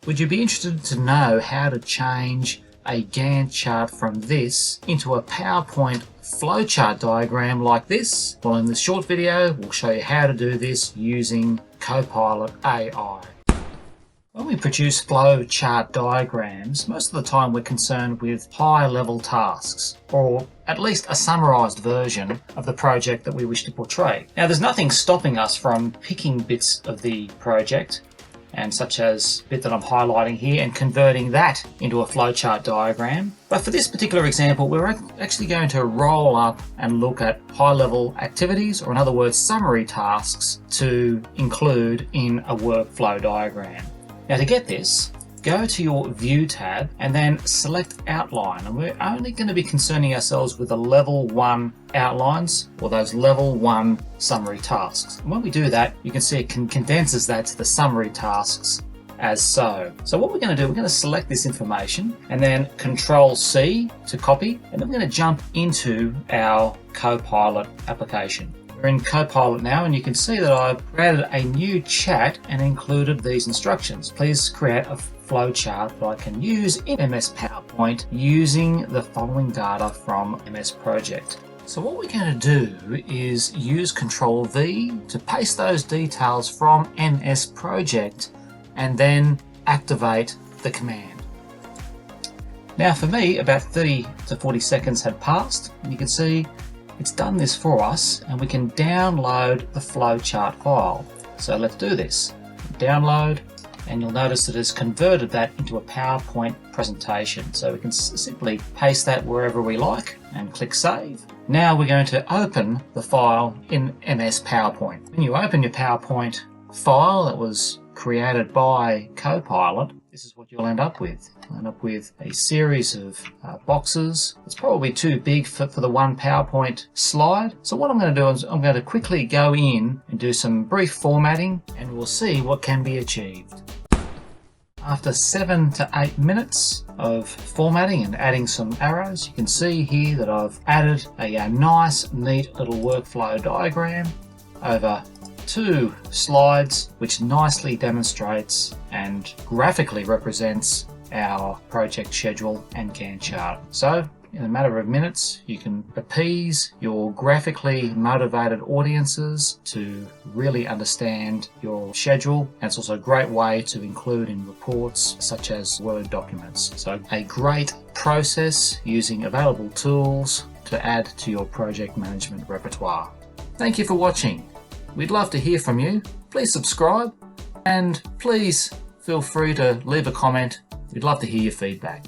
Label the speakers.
Speaker 1: Would you be interested to know how to change a Gantt chart from this into a PowerPoint flowchart diagram like this? Well, in this short video, we'll show you how to do this using Copilot AI. When we produce flowchart diagrams, most of the time we're concerned with high-level tasks, or at least a summarized version of the project that we wish to portray. Now, there's nothing stopping us from picking bits of the project, and such as the bit that I'm highlighting here, and converting that into a flowchart diagram. But for this particular example, we're actually going to roll up and look at high-level activities, or in other words, summary tasks to include in a workflow diagram. Now, to get this, go to your View tab and then select Outline. And we're only going to be concerning ourselves with the Level 1 outlines, or those Level 1 summary tasks. And when we do that, you can see it condenses that to the summary tasks as so. So what we're going to do, we're going to select this information and then Control-C to copy, and then we're going to jump into our Copilot application. We're in Copilot now, and you can see that I've created a new chat and included these instructions. Please create a flowchart that I can use in MS PowerPoint using the following data from MS Project. So what we're going to do is use Control-V to paste those details from MS Project and then activate the command. Now for me, about 30 to 40 seconds had passed, and you can see it's done this for us, and we can download the flowchart file. So let's do this. Download, and you'll notice that it's converted that into a PowerPoint presentation. So we can simply paste that wherever we like and click Save. Now we're going to open the file in MS PowerPoint. When you open your PowerPoint file that was created by Copilot, this is what you'll end up with. You'll end up with a series of boxes. It's probably too big for the one PowerPoint slide. So what I'm going to do is I'm going to quickly go in and do some brief formatting, and we'll see what can be achieved. After 7 to 8 minutes of formatting and adding some arrows, you can see here that I've added a nice, neat little workflow diagram over 2 slides, which nicely demonstrates and graphically represents our project schedule and Gantt chart. So in a matter of minutes, you can appease your graphically motivated audiences to really understand your schedule. And it's also a great way to include in reports such as Word documents. So a great process using available tools to add to your project management repertoire. Thank you for watching. We'd love to hear from you. Please subscribe, and please feel free to leave a comment. We'd love to hear your feedback.